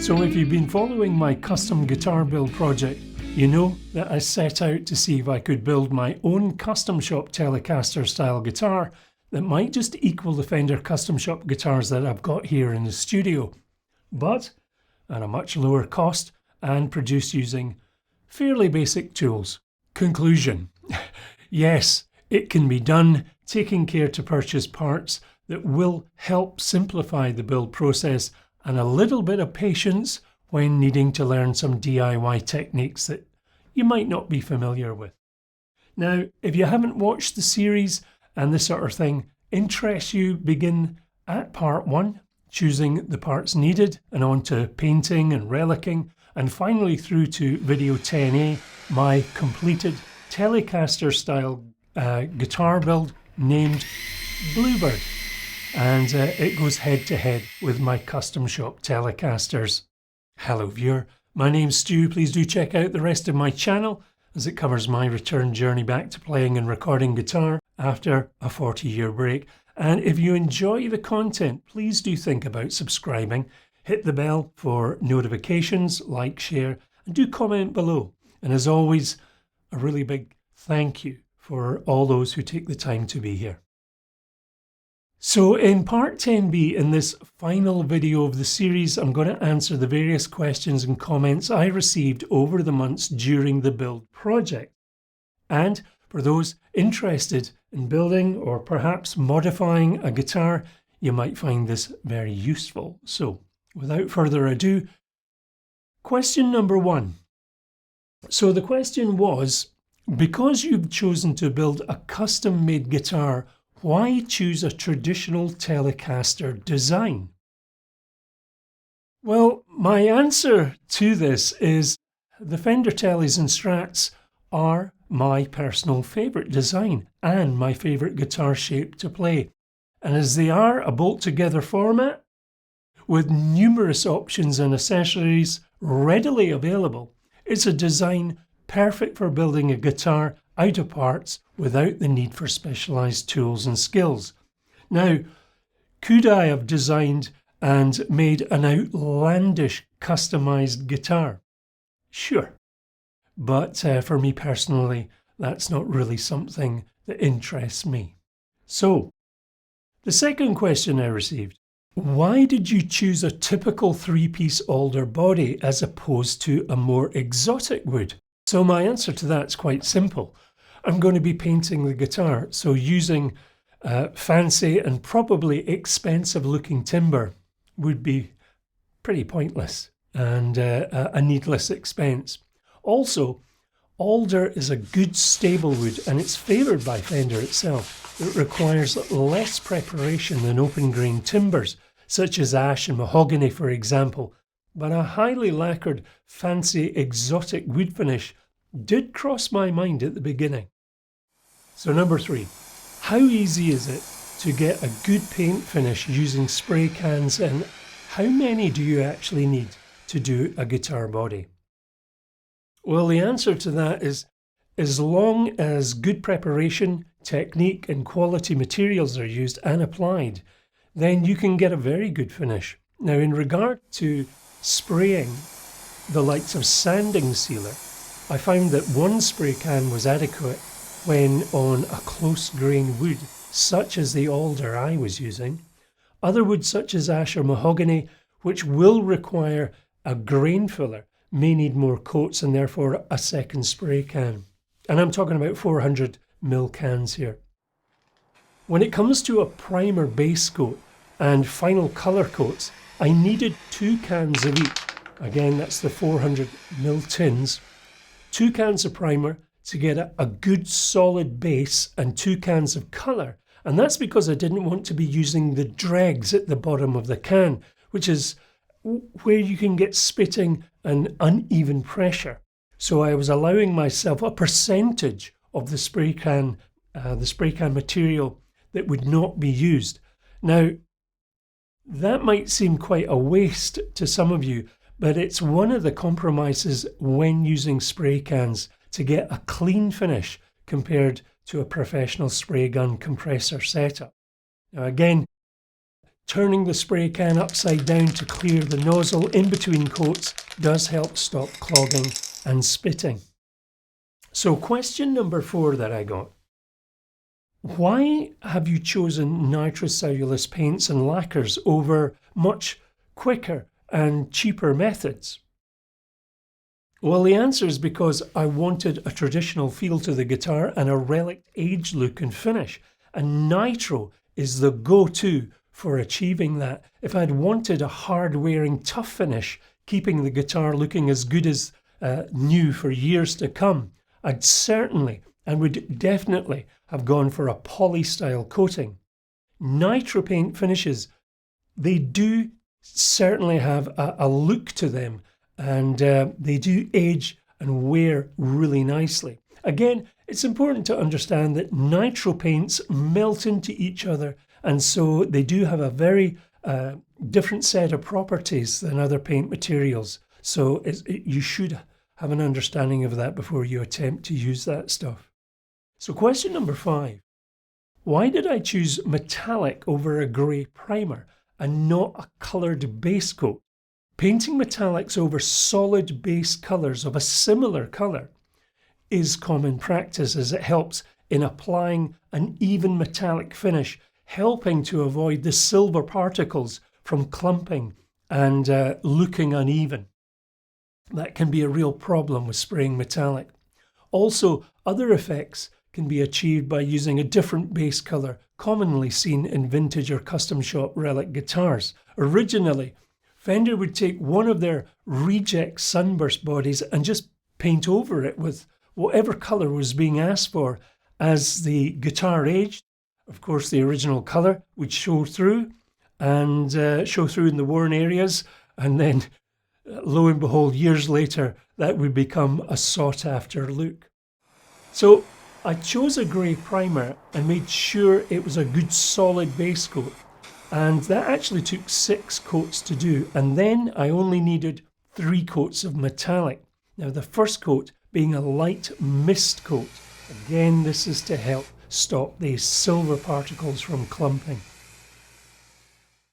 So if you've been following my custom guitar build project, you know that I set out to see if I could build my own custom shop Telecaster style guitar that might just equal the Fender Custom Shop guitars that I've got here in the studio, but at a much lower cost and produced using fairly basic tools. Conclusion: yes, it can be done, taking care to purchase parts that will help simplify the build process and a little bit of patience when needing to learn some DIY techniques that you might not be familiar with. Now, if you haven't watched the series and this sort of thing interests you, begin at part 1, choosing the parts needed, and on to painting and relicking, and finally through to video 10A, my completed Telecaster style guitar build named Bluebird. And it goes head to head with my custom shop Telecasters. Hello viewer, my name's Stu. Please do check out the rest of my channel as it covers my return journey back to playing and recording guitar after a 40-year break. And if you enjoy the content, please do think about subscribing, hit the bell for notifications, like, share, and do comment below. And as always, a really big thank you for all those who take the time to be here. So in part 10B, in this final video of the series, I'm going to answer the various questions and comments I received over the months during the build project. And for those interested in building or perhaps modifying a guitar, you might find this very useful. So without further ado, question number 1. So the question was, because you've chosen to build a custom-made guitar, why choose a traditional Telecaster design? Well, my answer to this is the Fender Teles and Strats are my personal favourite design and my favourite guitar shape to play. And as they are a bolt-together format with numerous options and accessories readily available, it's a design perfect for building a guitar out of parts without the need for specialised tools and skills. Now, could I have designed and made an outlandish customised guitar? Sure. But for me personally, that's not really something that interests me. So, the second question I received: why did you choose a typical 3-piece alder body as opposed to a more exotic wood? So my answer to that is quite simple. I'm going to be painting the guitar, so using fancy and probably expensive looking timber would be pretty pointless and a needless expense. Also, alder is a good stable wood and it's favoured by Fender itself. It requires less preparation than open grain timbers, such as ash and mahogany for example, but a highly lacquered, fancy, exotic wood finish did cross my mind at the beginning. So number 3, how easy is it to get a good paint finish using spray cans, and how many do you actually need to do a guitar body? Well, the answer to that is, as long as good preparation, technique and quality materials are used and applied, then you can get a very good finish. Now, in regard to spraying the likes of sanding sealer, I found that one spray can was adequate when on a close grain wood, such as the alder I was using. Other woods such as ash or mahogany, which will require a grain filler, may need more coats and therefore a second spray can. And I'm talking about 400ml cans here. When it comes to a primer base coat and final colour coats, I needed 2 cans of each. Again, that's the 400ml tins. 2 cans of primer to get a good solid base and 2 cans of colour. And that's because I didn't want to be using the dregs at the bottom of the can, which is where you can get spitting and uneven pressure. So I was allowing myself a percentage of the spray can material that would not be used. Now, that might seem quite a waste to some of you, but it's one of the compromises when using spray cans to get a clean finish compared to a professional spray gun compressor setup. Now again, turning the spray can upside down to clear the nozzle in between coats does help stop clogging and spitting. So question number 4 that I got. Why have you chosen nitrocellulose paints and lacquers over much quicker and cheaper methods? Well, the answer is because I wanted a traditional feel to the guitar and a relic age look and finish. And nitro is the go-to for achieving that. If I'd wanted a hard-wearing tough finish, keeping the guitar looking as good as new for years to come, I'd certainly and would definitely have gone for a poly-style coating. Nitro paint finishes, they do certainly have a look to them, and they do age and wear really nicely. Again, it's important to understand that nitro paints melt into each other, and so they do have a very different set of properties than other paint materials. So you should have an understanding of that before you attempt to use that stuff. So question number 5. Why did I choose metallic over a grey primer and not a coloured base coat? Painting metallics over solid base colours of a similar colour is common practice, as it helps in applying an even metallic finish, helping to avoid the silver particles from clumping and looking uneven. That can be a real problem with spraying metallic. Also, other effects can be achieved by using a different base colour, commonly seen in vintage or custom shop relic guitars. Originally, Fender would take one of their reject sunburst bodies and just paint over it with whatever colour was being asked for. As the guitar aged, of course, the original colour would show through and show through in the worn areas, and then lo and behold, years later, that would become a sought-after look. So I chose a grey primer and made sure it was a good solid base coat. And that actually took 6 coats to do. And then I only needed 3 coats of metallic. Now the first coat being a light mist coat. Again, this is to help stop these silver particles from clumping.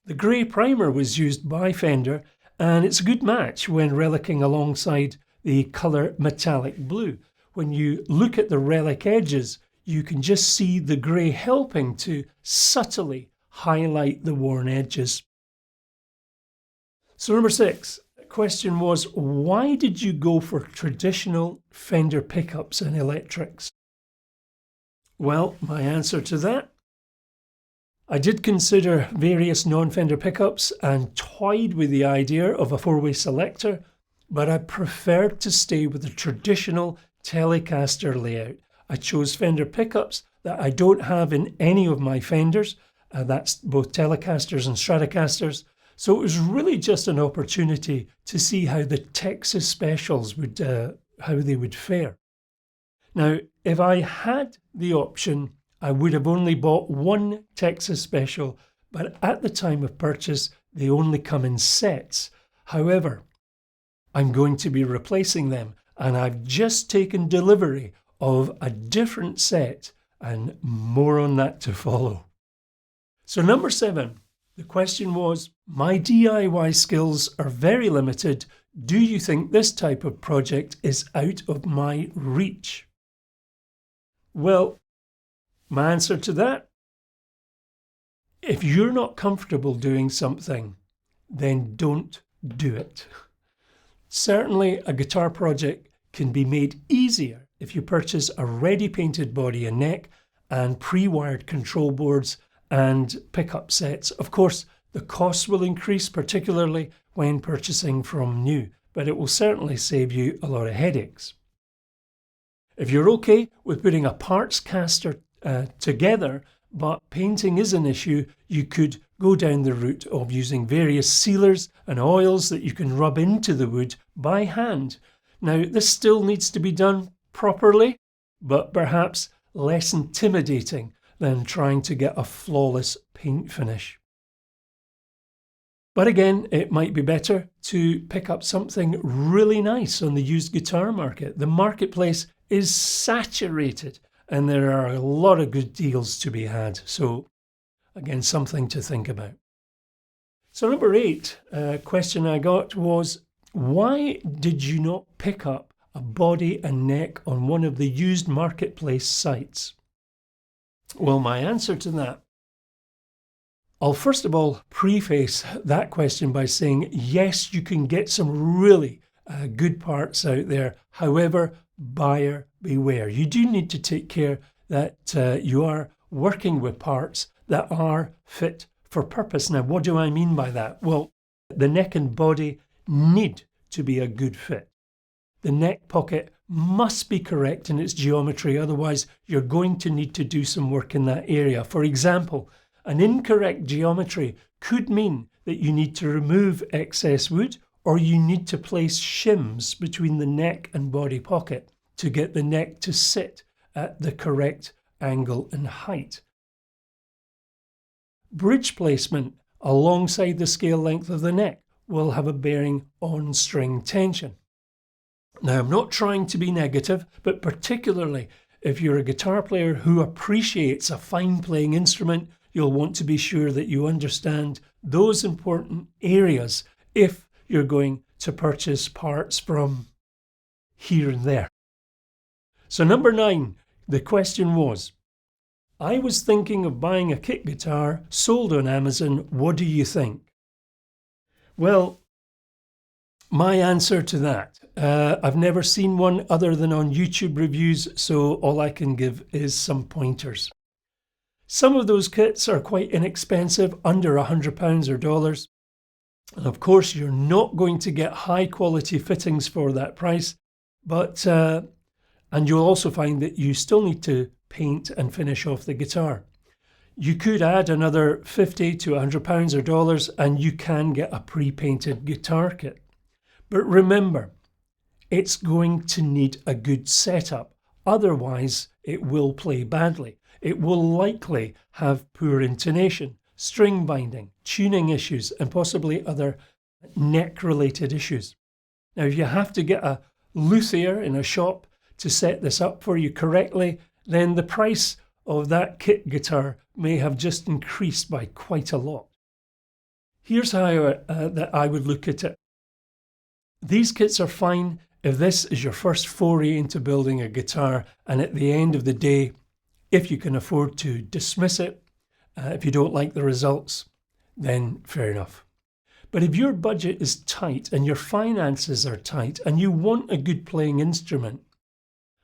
The grey primer was used by Fender, and it's a good match when relicking alongside the colour metallic blue. When you look at the relic edges, you can just see the grey helping to subtly highlight the worn edges. So number 6, the question was, why did you go for traditional Fender pickups and electrics? Well, my answer to that, I did consider various non-Fender pickups and toyed with the idea of a 4-way selector, but I preferred to stay with the traditional Telecaster layout. I chose Fender pickups that I don't have in any of my Fenders. That's both Telecasters and Stratocasters. So it was really just an opportunity to see how the Texas specials would, how they would fare. Now, if I had the option, I would have only bought one Texas special, but at the time of purchase, they only come in sets. However, I'm going to be replacing them, and I've just taken delivery of a different set, and more on that to follow. So number 7, the question was, my DIY skills are very limited. Do you think this type of project is out of my reach? Well, my answer to that, if you're not comfortable doing something, then don't do it. Certainly a guitar project can be made easier if you purchase a ready painted body and neck and pre-wired control boards and pickup sets. Of course, the costs will increase, particularly when purchasing from new, but it will certainly save you a lot of headaches. If you're okay with putting a parts caster together, but painting is an issue, you could go down the route of using various sealers and oils that you can rub into the wood by hand. Now, this still needs to be done properly, but perhaps less intimidating than trying to get a flawless paint finish. But again, it might be better to pick up something really nice on the used guitar market. The marketplace is saturated and there are a lot of good deals to be had. So again, something to think about. So number 8 question I got was, why did you not pick up a body and neck on one of the used marketplace sites? Well, my answer to that, I'll first of all preface that question by saying, yes, you can get some really good parts out there. However, buyer beware. You do need to take care that you are working with parts that are fit for purpose. Now, what do I mean by that? Well, the neck and body need to be a good fit. The neck pocket must be correct in its geometry, otherwise you're going to need to do some work in that area. For example, an incorrect geometry could mean that you need to remove excess wood, or you need to place shims between the neck and body pocket to get the neck to sit at the correct angle and height. Bridge placement alongside the scale length of the neck will have a bearing on string tension. Now, I'm not trying to be negative, but particularly if you're a guitar player who appreciates a fine playing instrument, you'll want to be sure that you understand those important areas if you're going to purchase parts from here and there. So number 9, the question was, I was thinking of buying a kit guitar sold on Amazon. What do you think? Well, my answer to that, I've never seen one other than on YouTube reviews, so all I can give is some pointers. Some of those kits are quite inexpensive, under £100 or dollars. And of course, you're not going to get high quality fittings for that price, but and you'll also find that you still need to paint and finish off the guitar. You could add another £50 to £100 or dollars and you can get a pre-painted guitar kit. But remember, it's going to need a good setup. Otherwise, it will play badly. It will likely have poor intonation, string binding, tuning issues, and possibly other neck-related issues. Now, if you have to get a luthier in a shop to set this up for you correctly, then the price of that kit guitar may have just increased by quite a lot. Here's how that I would look at it. These kits are fine if this is your first foray into building a guitar, and at the end of the day, if you can afford to dismiss it, if you don't like the results, then fair enough. But if your budget is tight and your finances are tight and you want a good playing instrument,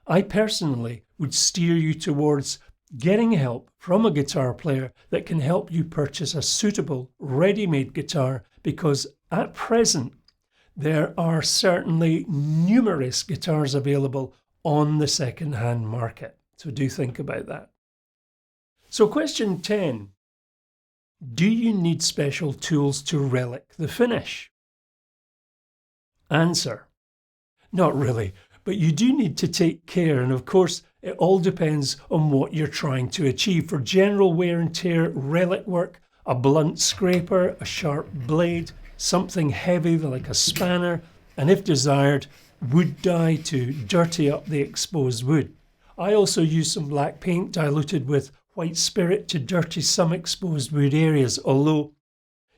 I personally would steer you towards getting help from a guitar player that can help you purchase a suitable ready-made guitar, because at present there are certainly numerous guitars available on the second-hand market. So do think about that. So question 10, do you need special tools to relic the finish? Answer, not really, but you do need to take care, and of course it all depends on what you're trying to achieve. For general wear and tear relic work, a blunt scraper, a sharp blade, something heavy like a spanner, and if desired, wood dye to dirty up the exposed wood. I also use some black paint diluted with white spirit to dirty some exposed wood areas, although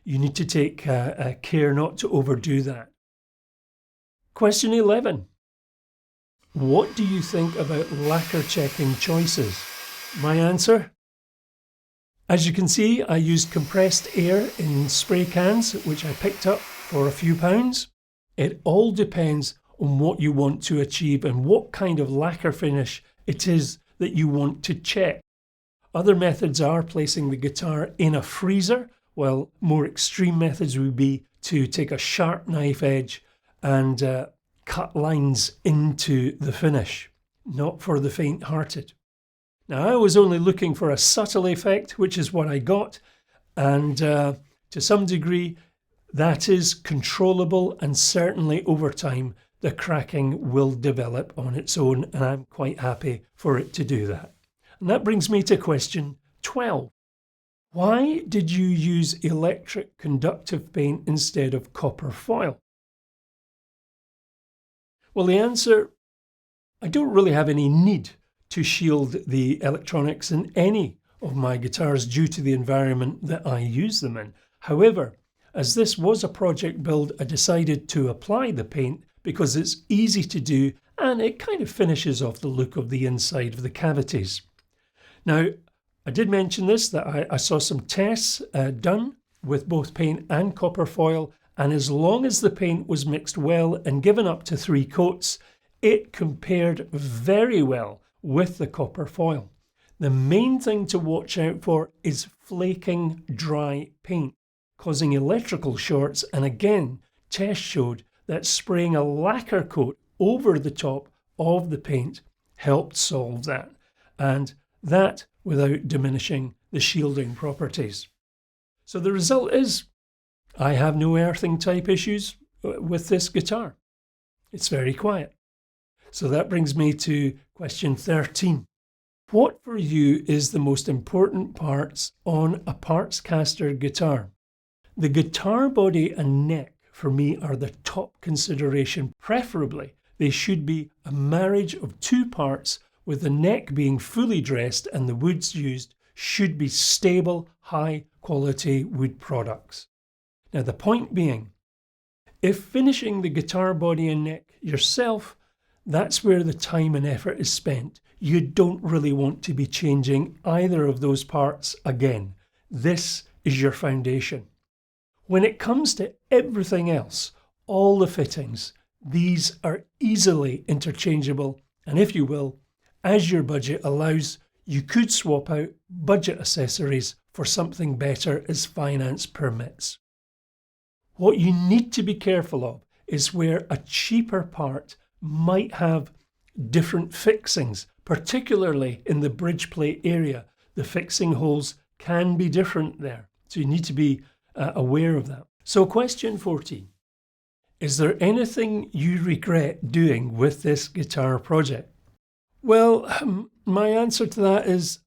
you need to take care not to overdo that. Question 11. What do you think about lacquer checking choices? My answer? As you can see, I used compressed air in spray cans, which I picked up for a few pounds. It all depends on what you want to achieve and what kind of lacquer finish it is that you want to check. Other methods are placing the guitar in a freezer, while more extreme methods would be to take a sharp knife edge and cut lines into the finish, not for the faint-hearted. Now, I was only looking for a subtle effect, which is what I got, and to some degree that is controllable, and certainly over time the cracking will develop on its own, and I'm quite happy for it to do that. And that brings me to question 12. Why did you use electric conductive paint instead of copper foil? Well, the answer, I don't really have any need to shield the electronics in any of my guitars due to the environment that I use them in. However, As this was a project build, I decided to apply the paint because it's easy to do and it kind of finishes off the look of the inside of the cavities. Now, I did mention this, that I saw some tests done with both paint and copper foil, and as long as the paint was mixed well and given up to 3 coats, it compared very well with the copper foil. The main thing to watch out for is flaking dry paint, causing electrical shorts, and again, tests showed that spraying a lacquer coat over the top of the paint helped solve that, and that without diminishing the shielding properties. So the result is, I have no earthing type issues with this guitar. It's very quiet. So that brings me to question 13. What for you is the most important parts on a Partscaster guitar? The guitar body and neck for me are the top consideration. Preferably, they should be a marriage of 2 parts, with the neck being fully dressed and the woods used should be stable, high quality wood products. Now the point being, if finishing the guitar body and neck yourself, that's where the time and effort is spent. You don't really want to be changing either of those parts again. This is your foundation. When it comes to everything else, all the fittings, these are easily interchangeable, and if you will, as your budget allows, you could swap out budget accessories for something better as finance permits. What you need to be careful of is where a cheaper part might have different fixings, particularly in the bridge plate area. The fixing holes can be different there, so you need to be aware of that. So question 14. Is there anything you regret doing with this guitar project? Well, my answer to that is,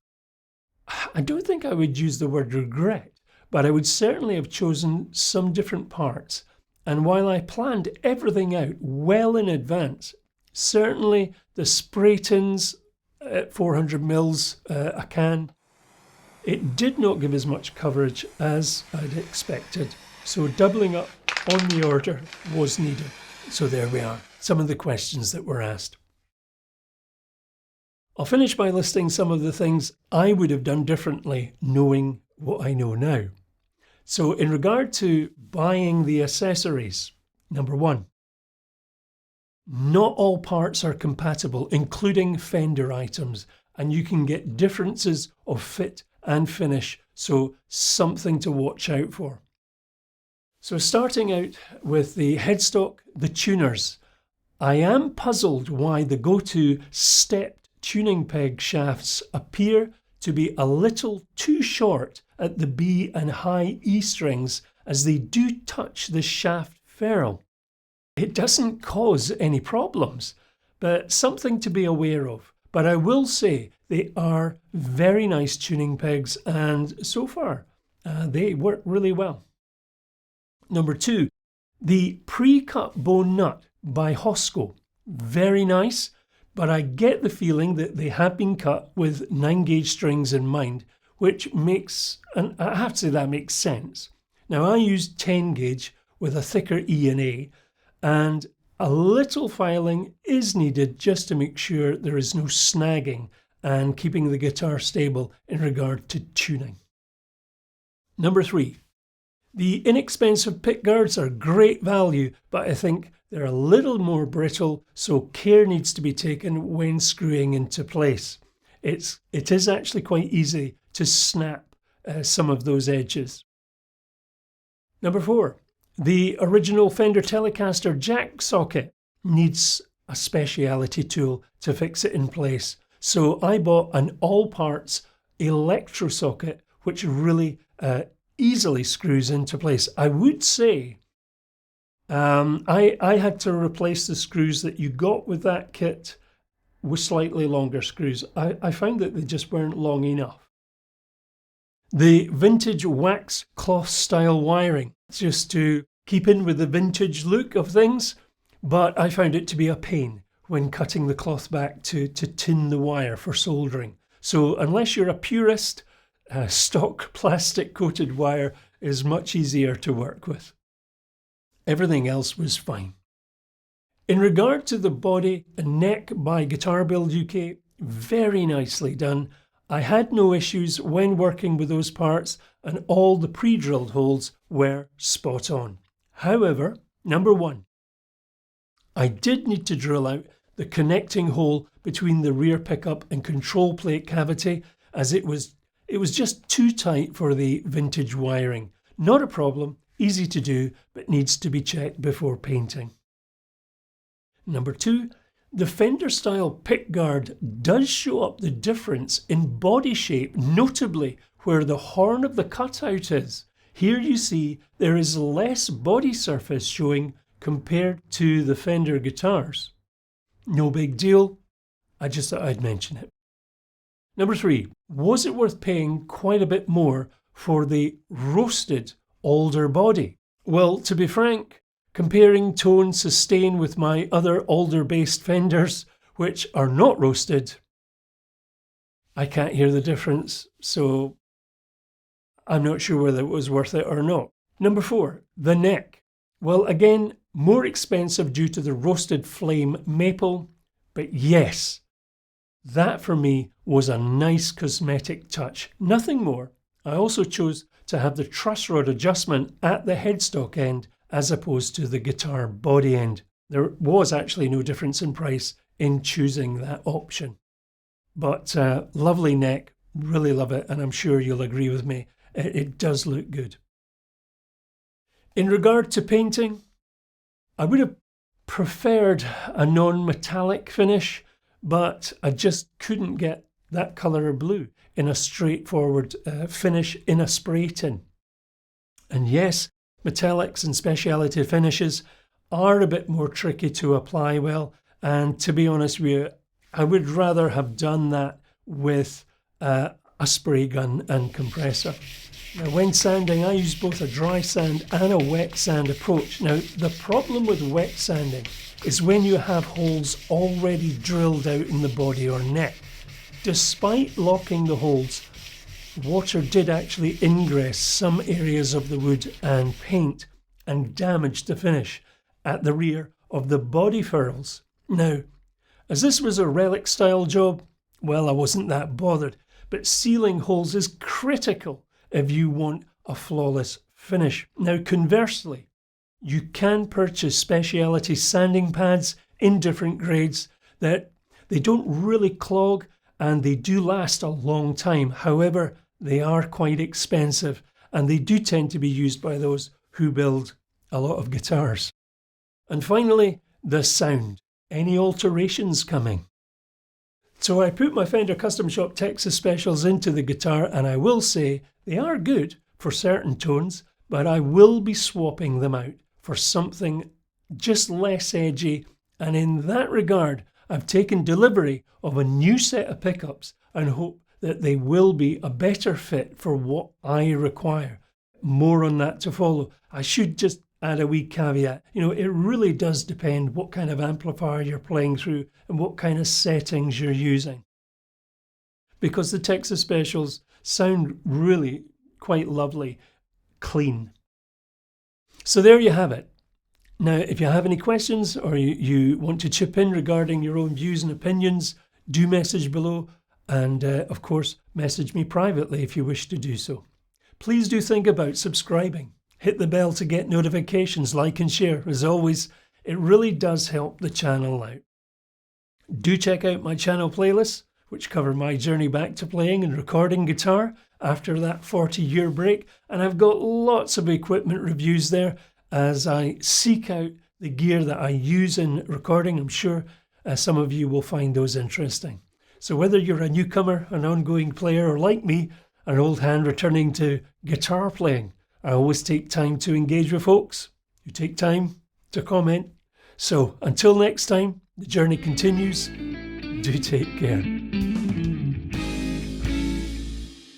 I don't think I would use the word regret, but I would certainly have chosen some different parts. And while I planned everything out well in advance, certainly the spray tins at 400 mils a can, it did not give as much coverage as I'd expected. So doubling up on the order was needed. So there we are, some of the questions that were asked. I'll finish by listing some of the things I would have done differently knowing what I know now. So in regard to buying the accessories, number 1, not all parts are compatible, including Fender items, and you can get differences of fit and finish, so something to watch out for. So starting out with the headstock, the tuners, I am puzzled why the go-to stepped tuning peg shafts appear to be a little too short at the B and high E strings, as they do touch the shaft ferrule. It doesn't cause any problems, but something to be aware of. But I will say they are very nice tuning pegs, and so far they work really well. Number 2, the pre-cut bone nut by Hosco, very nice, but I get the feeling that they have been cut with 9-gauge strings in mind, which makes, and I have to say that makes sense. Now I used 10-gauge with a thicker E and A, and a little filing is needed just to make sure there is no snagging and keeping the guitar stable in regard to tuning. Number 3, the inexpensive pickguards are great value, but I think they're a little more brittle, so care needs to be taken when screwing into place. It is actually quite easy to snap some of those edges. Number 4, the original Fender Telecaster jack socket needs a speciality tool to fix it in place. So I bought an all-parts electro socket, which really easily screws into place. I would say I had to replace the screws that you got with that kit with slightly longer screws. I found that they just weren't long enough. The vintage wax cloth style wiring, just to keep in with the vintage look of things, but I found it to be a pain when cutting the cloth back to tin the wire for soldering. So unless you're a purist, stock plastic coated wire is much easier to work with. Everything else was fine. In regard to the body and neck by Guitar Build UK, very nicely done. I had no issues when working with those parts, and all the pre-drilled holes were spot on. However, number one, I did need to drill out the connecting hole between the rear pickup and control plate cavity, as it was just too tight for the vintage wiring. Not a problem, easy to do, but needs to be checked before painting. Number two, the Fender style pickguard does show up the difference in body shape, notably where the horn of the cutout is. Here you see there is less body surface showing compared to the Fender guitars. No big deal, I just thought I'd mention it. Number three, was it worth paying quite a bit more for the roasted Alder body? Well, to be frank, comparing tone sustain with my other Alder-based Fenders, which are not roasted, I can't hear the difference, so I'm not sure whether it was worth it or not. Number four, the neck. Well, again, more expensive due to the roasted flame maple, but yes, that for me was a nice cosmetic touch, nothing more. I also chose to have the truss rod adjustment at the headstock end as opposed to the guitar body end. There was actually no difference in price in choosing that option. But lovely neck, really love it, and I'm sure you'll agree with me, it does look good. In regard to painting, I would have preferred a non-metallic finish, but I just couldn't get that colour of blue in a straightforward finish in a spray tin. And yes, metallics and speciality finishes are a bit more tricky to apply well, and to be honest with you, I would rather have done that with a spray gun and compressor. Now, when sanding, I use both a dry sand and a wet sand approach. Now, the problem with wet sanding is when you have holes already drilled out in the body or neck. Despite locking the holes, water did actually ingress some areas of the wood and paint and damage the finish at the rear of the body furrows. Now, as this was a relic style job, well, I wasn't that bothered, but sealing holes is critical if you want a flawless finish. Now, conversely, you can purchase speciality sanding pads in different grades that they don't really clog and they do last a long time. However, they are quite expensive and they do tend to be used by those who build a lot of guitars. And finally, the sound. Any alterations coming? So I put my Fender Custom Shop Texas Specials into the guitar, and I will say they are good for certain tones, but I will be swapping them out for something just less edgy, and in that regard I've taken delivery of a new set of pickups and hope that they will be a better fit for what I require. More on that to follow. I should just add a wee caveat. It really does depend what kind of amplifier you're playing through and what kind of settings you're using. Because the Texas Specials sound really quite lovely, clean. So there you have it. Now, if you have any questions or you want to chip in regarding your own views and opinions, do message below, and of course, message me privately if you wish to do so. Please do think about subscribing. Hit the bell to get notifications, like and share. As always, it really does help the channel out. Do check out my channel playlists, which cover my journey back to playing and recording guitar after that 40-year break, and I've got lots of equipment reviews there as I seek out the gear that I use in recording. I'm sure some of you will find those interesting. So whether you're a newcomer, an ongoing player, or like me, an old hand returning to guitar playing, I always take time to engage with folks who take time to comment. So until next time, the journey continues. Do take care.